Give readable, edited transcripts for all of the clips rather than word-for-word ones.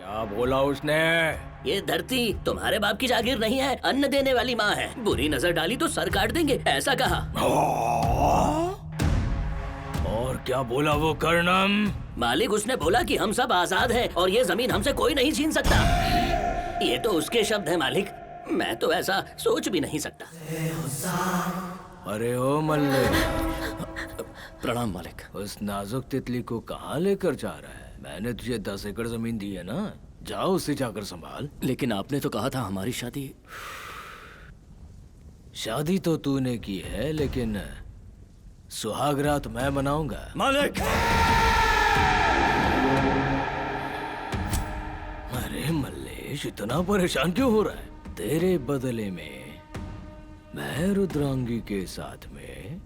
क्या बोला उसने? ये धरती तुम्हारे बाप की जागीर नहीं है, अन्न देने वाली माँ है। बुरी नजर डाली तो सर काट देंगे, ऐसा कहा। और क्या बोला वो कर्णम? मालिक उसने बोला कि हम सब आजाद हैं और ये जमीन हमसे कोई नहीं छीन सकता। ये तो उसके शब्द हैं मालिक, मैं तो ऐसा सोच भी नहीं सकता। अरे ओ मल्ले, प्रणाम मालिक। उस नाजुक तितली को कहाँ लेकर जा रहा है? मैंने तुझे 10 एकड़ जमीन दी है ना, जाओ उसे जाकर संभाल। लेकिन आपने तो कहा था हमारी शादी तो तूने की है, लेकिन सुहागरात मैं मनाऊंगा। मालिक! अरे मल्लेश, इतना परेशान क्यों हो रहा है? तेरे बदले में मैं रुद्रांगी के साथ में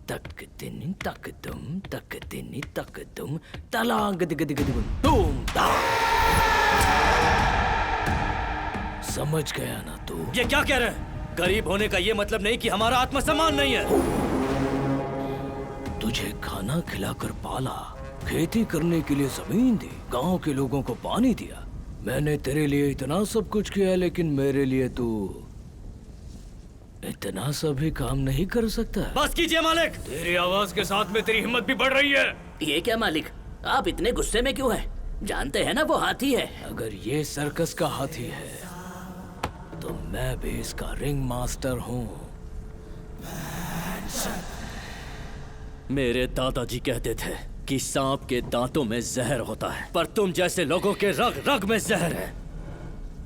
तक दिन तक तुम तलांग तुम समझ गया ना तू? ये क्या कह रहे हैं? गरीब होने का ये मतलब नहीं कि हमारा आत्मसम्मान नहीं है। तुझे खाना खिलाकर पाला, खेती करने के लिए जमीन दी, गांव के लोगों को पानी दिया। मैंने तेरे लिए इतना सब कुछ किया, लेकिन मेरे लिए तू इतना सभी काम नहीं कर सकता। बस कीजिए मालिक। तेरी आवाज के साथ में तेरी हिम्मत भी बढ़ रही है। ये क्या मालिक, आप इतने गुस्से में क्यों हैं? जानते हैं ना वो हाथी है। अगर ये सर्कस का हाथी है तो मैं भी इसका रिंग मास्टर हूँ। मेरे दादाजी कहते थे कि सांप के दांतों में जहर होता है, पर तुम जैसे लोगों के रग रग में जहर है।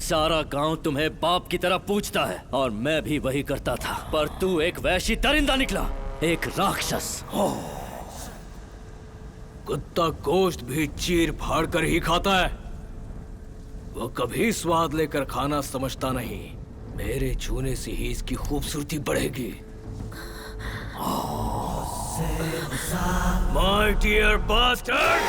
सारा गांव तुम्हें बाप की तरह पूछता है और मैं भी वही करता था, पर तू एक वैशी दरिंदा निकला, एक राक्षस। कुत्ता गोश्त भी चीर फाड़ कर ही खाता है, वो कभी स्वाद लेकर खाना समझता नहीं। मेरे छूने से ही इसकी खूबसूरती बढ़ेगी। My dear bastard!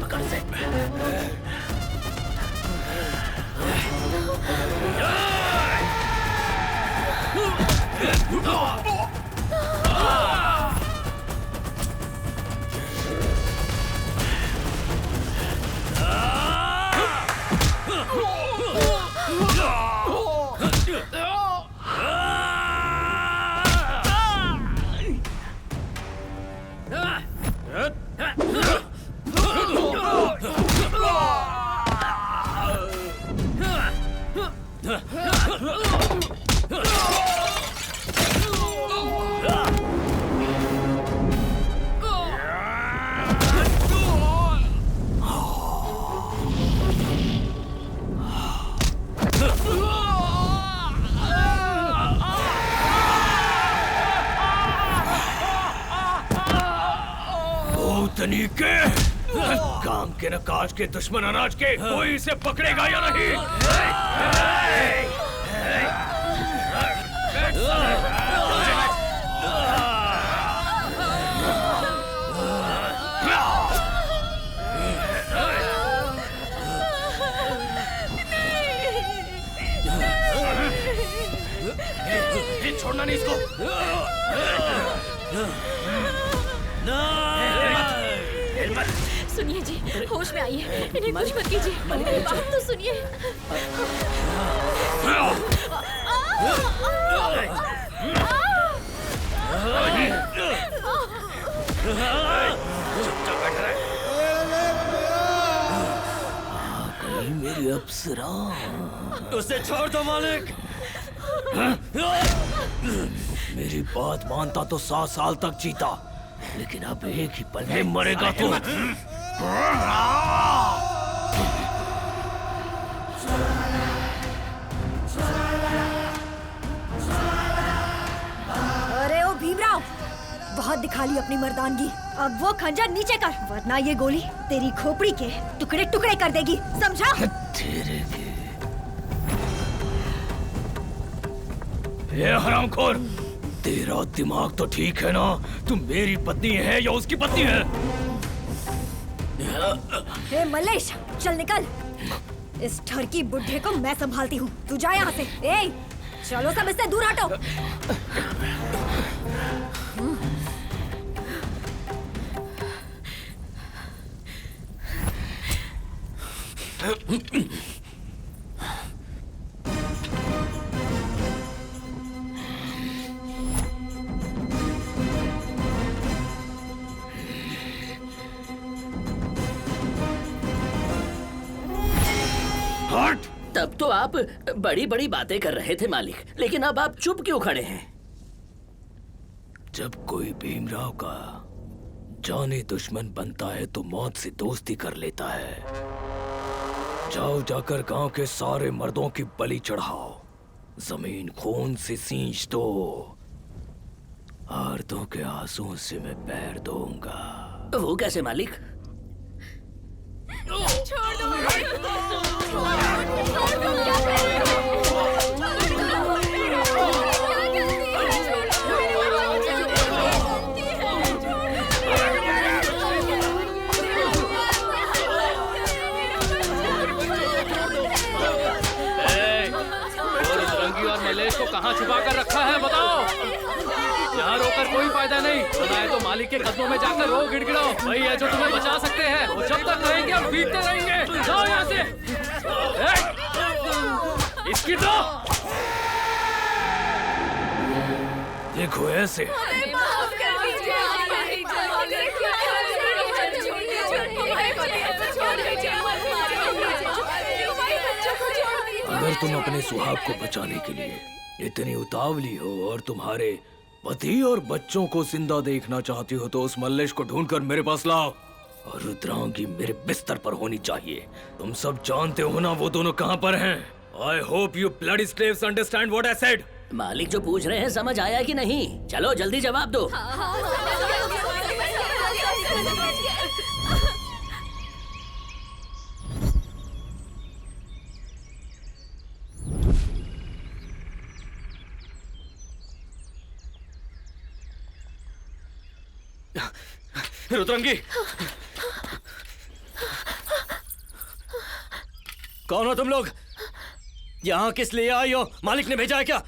पकड़ से। के काम के नकाश के दुश्मन अनाज के कोई इसे पकड़ेगा या नहीं? छोड़ना नहीं इसको। सुनिए जी, होश में आइए, इन्हें कुछ मत कीजिए, मेरी बात तो सुनिए। मेरी अप्सरा, उसे छोड़ दो मालिक। मेरी बात मानता तो 100 साल तक जीता, लेकिन अब एक ही पल में मरेगा तू। अरे ओ भीमराव, बहुत दिखा ली अपनी मर्दानगी। अब वो खंजर नीचे कर, वरना ये गोली तेरी खोपड़ी के टुकड़े टुकड़े कर देगी, समझा? तेरे के ये हरामखोर, तेरा दिमाग तो ठीक है ना? तुम मेरी पत्नी है या उसकी पत्नी है? हे मल्लेश, चल निकल। इस ठरकी बुड्ढे को मैं संभालती हूँ, तू जा यहाँ से। ए, चलो सब इससे दूर हटो। हट! तब तो आप बड़ी बड़ी बातें कर रहे थे मालिक, लेकिन अब आप चुप क्यों खड़े हैं? जब कोई भीमराव का जाने दुश्मन बनता है तो मौत से दोस्ती कर लेता है। जाओ जाकर गांव के सारे मर्दों की बलि चढ़ाओ, जमीन खून से सींच दो। आर्तों के आंसुओं से मैं पैर धोऊंगा। वो कैसे मालिक? छोड़ दो। और मलेश को कहाँ छुपा कर रखा है बताओ? यहाँ रोकर कोई फायदा नहीं, बनाए तो मालिक के कदमों में जाकर रो गिड़गिड़ाओ। वही है जो तुम्हें बचा सकते हैं। वो जब तक रहेंगे और बीतते रहेंगे। जाओ यहाँ से। इसकी तो देखो ऐसे। अगर तुम अपने सुहाग को बचाने के लिए इतनी उतावली हो और तुम्हारे पति और बच्चों को जिंदा देखना चाहती हो तो उस मल्लेश को ढूंढकर मेरे पास लाओ और रुद्रांगी मेरे बिस्तर पर होनी चाहिए। तुम सब जानते हो ना वो दोनों कहाँ पर हैं। I hope you bloody slaves understand what I said. मालिक जो पूछ रहे हैं समझ आया कि नहीं? चलो जल्दी जवाब दो। रुद्रांगी, कौन हो तुम लोग? यहाँ किस लिए आई हो? मालिक ने भेजा है क्या?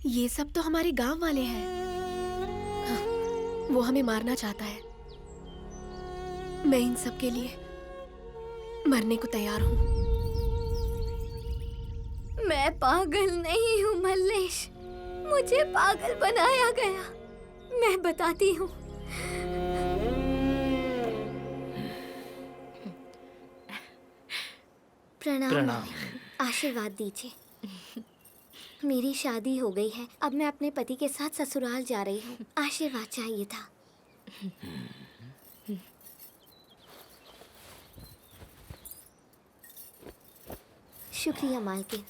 ये सब तो हमारे गांव वाले हैं। वो हमें मारना चाहता है। मैं इन सब के लिए मरने को तैयार हूँ। मैं पागल नहीं हूँ मल्लेश, मुझे पागल बनाया गया। मैं बताती हूँ। प्रणाम। आशीर्वाद दीजिए। मेरी शादी हो गई है, अब मैं अपने पति के साथ ससुराल जा रही हूँ। आशीर्वाद चाहिए था। शुक्रिया मालकिन।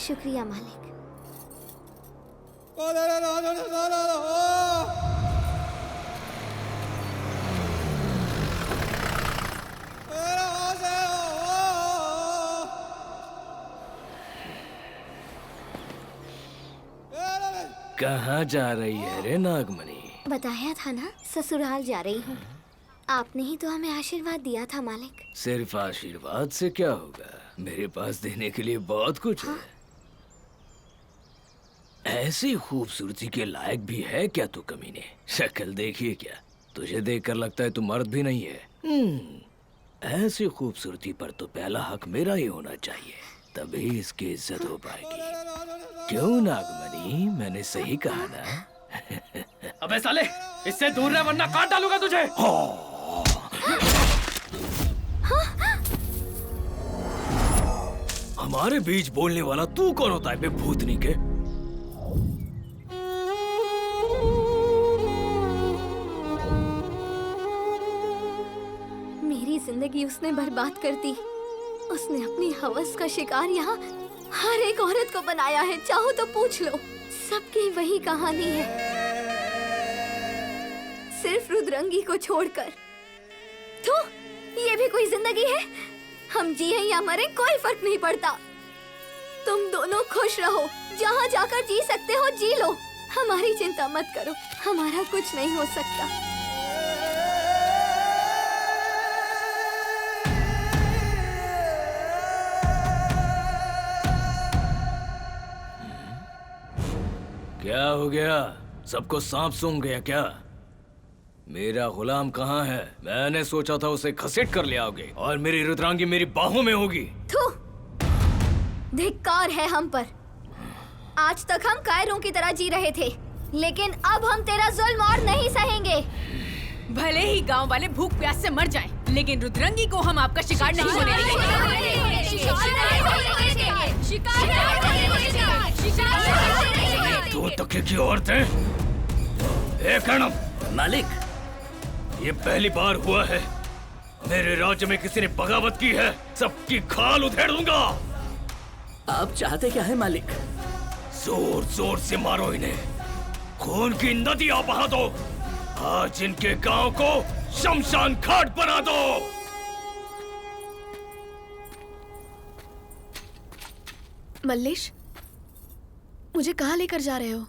शुक्रिया मालिक। कहाँ जा रही है रे नागमणि? बताया था ना, ससुराल जा रही हूँ। आपने ही तो हमें आशीर्वाद दिया था मालिक। सिर्फ आशीर्वाद से क्या होगा, मेरे पास देने के लिए बहुत कुछ है। ऐसी खूबसूरती के लायक भी है क्या तू कमीने? शक्ल देखिए क्या, तुझे देखकर लगता है तू मर्द भी नहीं है। ऐसी खूबसूरती पर तो पहला हक मेरा ही होना चाहिए, तभी इसकी इज्जत हो पाएगी। क्यों नागमणि, मैंने सही कहा ना? अबे साले, इससे दूर रह वरना काट डालूंगा तुझे। हमारे बीच बोलने वाला तू कौन होता है बे भूतनी के? मेरी जिंदगी उसने बर्बाद कर दी। उसने अपनी हवस का शिकार यहाँ हर एक औरत को बनाया है। चाहो तो पूछ लो, सबकी वही कहानी है, सिर्फ रुद्रंगी को छोड़कर। तो ये भी कोई जिंदगी है? हम जिए या मरे कोई फर्क नहीं पड़ता। तुम दोनों खुश रहो, जहाँ जाकर जी सकते हो जी लो, हमारी चिंता मत करो। हमारा कुछ नहीं हो सकता। क्या हो गया? सबको सांप सूंघ गया क्या? मेरा गुलाम कहाँ है? मैंने सोचा था उसे घसीट कर ले आओगे और मेरी रुद्रांगी मेरी बाहों में होगी। थू! धिक्कार है हम पर। आज तक हम कायरों की तरह जी रहे थे, लेकिन अब हम तेरा जुल्म और नहीं सहेंगे। भले ही गांव वाले भूख प्यास से मर जाएं, लेकिन रुद्रंगी को हम आपका शिकार नहीं होने देंगे। दो टके की औरतें। कर्णम, मालिक, ये पहली बार हुआ है मेरे राज्य में किसी ने बगावत की है। सबकी खाल उधेड़ दूंगा। आप चाहते क्या है मालिक? जोर जोर से मारो इन्हें, खून की नदियां बहा दो। आज इनके गांव को शमशान घाट बना दो। मल्लेश, मुझे कहाँ लेकर जा रहे हो?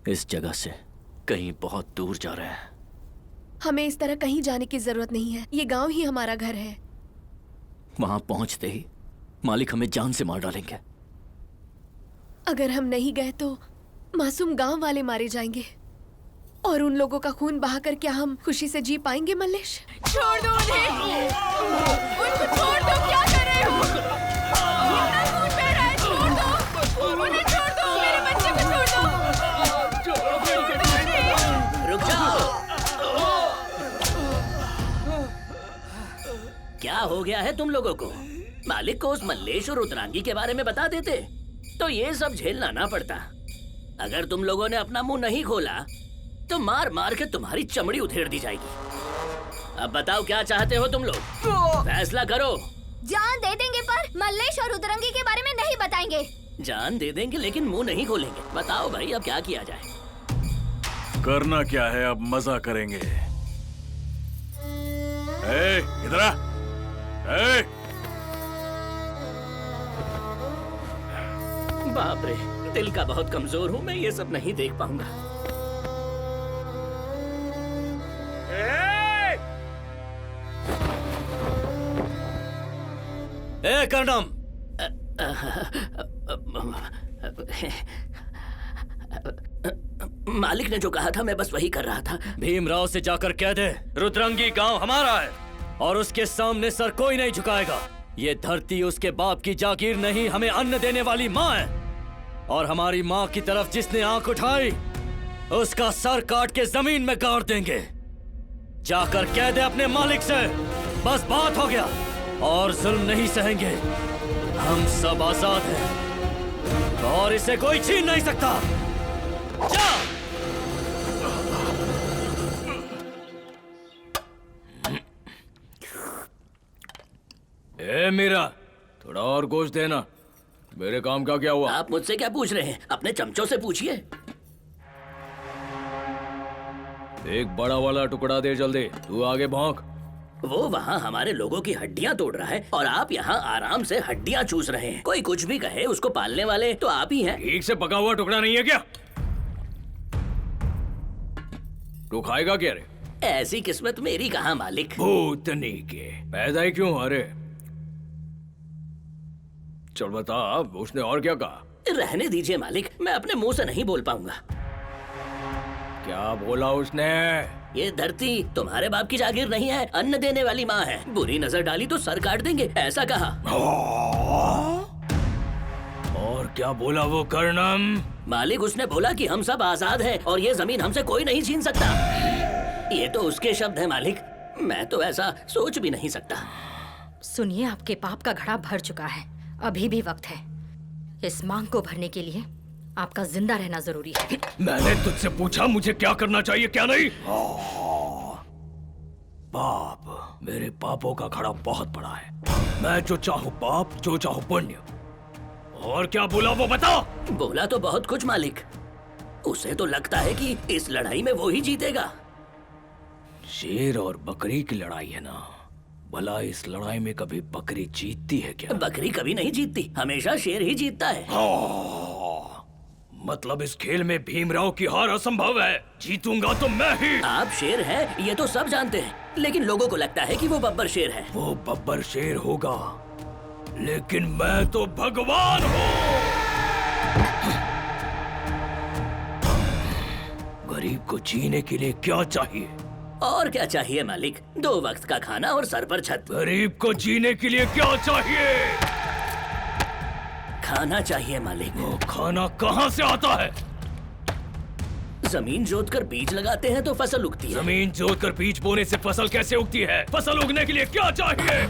इस जगह से कहीं बहुत दूर जा रहे हैं। हमें इस तरह कहीं जाने की जरूरत नहीं है। ये गांव ही हमारा घर है। वहां पहुंचते ही मालिक हमें जान से मार डालेंगे। अगर हम नहीं गए तो मासूम गांव वाले मारे जाएंगे, और उन लोगों का खून बहाकर क्या हम खुशी से जी पाएंगे? मल्लेश, छोड़ दो उन्हें, उनको छोड़ दो। क्या कर रहे हो? इतना खून बह रहा है, छोड़ दो उन्हें, छोड़ दो मेरे बच्चे को, छोड़ दो। रुक जाओ। क्या हो गया है तुम लोगों को? मालिक को उस मल्लेश और रुद्रांगी के बारे में बता देते तो ये सब झेलना ना पड़ता। अगर तुम लोगों ने अपना मुंह नहीं खोला तो मार मार के तुम्हारी चमड़ी उधेड़ दी जाएगी। अब बताओ क्या चाहते हो तुम लोग? फैसला करो। जान दे देंगे पर मल्लेश और रुद्रंगी के बारे में नहीं बताएंगे। जान दे देंगे लेकिन मुंह नहीं खोलेंगे। बताओ भाई, अब क्या किया जाए? करना क्या है, अब मजा करेंगे। इधर आ। बाप रे, दिल का बहुत कमजोर हूँ मैं, ये सब नहीं देख पाऊंगा। कर्णम, मालिक ने जो कहा था मैं बस वही कर रहा था। भीमराव से जाकर कह दे रुद्रंगी गांव हमारा है और उसके सामने सर कोई नहीं झुकाएगा। ये धरती उसके बाप की जागीर नहीं, हमें अन्न देने वाली माँ है, और हमारी माँ की तरफ जिसने आंख उठाई उसका सर काट के जमीन में गाड़ देंगे। जाकर कह दे अपने मालिक से, बस बात हो गया और जुल्म नहीं सहेंगे। हम सब आजाद हैं और इसे कोई छीन नहीं सकता। जा! मीरा, थोड़ा और गोश्त देना। मेरे काम का क्या हुआ? आप मुझसे क्या पूछ रहे हैं? अपने चमचों से पूछिए। एक बड़ा वाला टुकड़ा दे जल्दी। तू आगे भौंक। वो वहाँ हमारे लोगों की हड्डियाँ तोड़ रहा है और आप यहाँ आराम से हड्डियाँ चूस रहे हैं। कोई कुछ भी कहे, उसको पालने वाले तो आप ही हैं। ठीक से पका हुआ टुकड़ा नहीं है क्या? तू खाएगा क्या रे? ऐसी किस्मत मेरी कहाँ मालिक। भूतनी के पैदा ही क्यों? अरे चल बता, उसने और क्या कहा? रहने दीजिए मालिक, मैं अपने मुंह से नहीं बोल पाऊंगा। क्या बोला उसने? ये धरती तुम्हारे बाप की जागीर नहीं है, अन्न देने वाली माँ है। बुरी नजर डाली तो सर काट देंगे, ऐसा कहा। और क्या बोला वो कर्णम? मालिक, उसने बोला कि हम सब आजाद हैं और ये जमीन हमसे कोई नहीं छीन सकता। ये तो उसके शब्द हैं मालिक, मैं तो ऐसा सोच भी नहीं सकता। सुनिए, आपके पाप का घड़ा भर चुका है, अभी भी वक्त है। इस मांग को भरने के लिए आपका जिंदा रहना जरूरी है। मैंने तुझसे पूछा मुझे क्या करना चाहिए क्या नहीं? पाप, मेरे पापों का घड़ा बहुत बड़ा है। मैं जो चाहूँ पाप, जो चाहूँ पुण्य। और क्या बोला वो बता? बोला तो बहुत कुछ मालिक। उसे तो लगता है कि इस लड़ाई में वो ही जीतेगा। शेर और बकरी की लड़ाई है ना? भला इस लड़ाई में कभी बकरी जीतती है क्या? बकरी कभी नहीं जीतती, हमेशा शेर ही जीतता है। मतलब इस खेल में भीमराव की हार असंभव है। जीतूंगा तो मैं ही। आप शेर हैं, ये तो सब जानते हैं, लेकिन लोगों को लगता है कि वो बब्बर शेर है। वो बब्बर शेर होगा, लेकिन मैं तो भगवान हूँ। गरीब को जीने के लिए क्या चाहिए? और क्या चाहिए मालिक? 2 वक्त का खाना और सर पर छत। गरीब को जीने के लिए क्या चाहिए? खाना चाहिए मालिक। वो खाना कहाँ से आता है? जमीन जोतकर बीज लगाते हैं तो फसल उगती है। जमीन जोतकर बीज बोने से फसल कैसे उगती है? फसल उगने के लिए क्या चाहिए?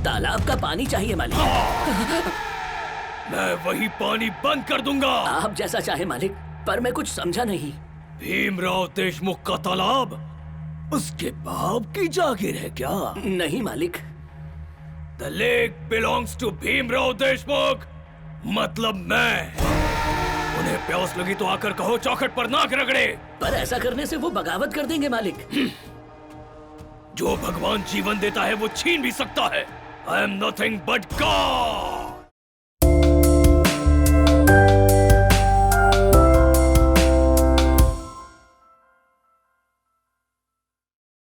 तालाब का पानी चाहिए मालिक। मैं वही पानी बंद कर दूंगा। आप जैसा चाहे मालिक, पर मैं कुछ समझा नहीं। भीमराव देशमुख का तालाब उसके बाप की जागीर है क्या? नहीं मालिक। The lake belongs to Bhimrao Deshmukh. मतलब मैं। उन्हें प्यास लगी तो आकर कहो चौखट पर नाक रगड़े। पर ऐसा करने से वो बगावत कर देंगे मालिक। जो भगवान जीवन देता है वो छीन भी सकता है। I am nothing but God।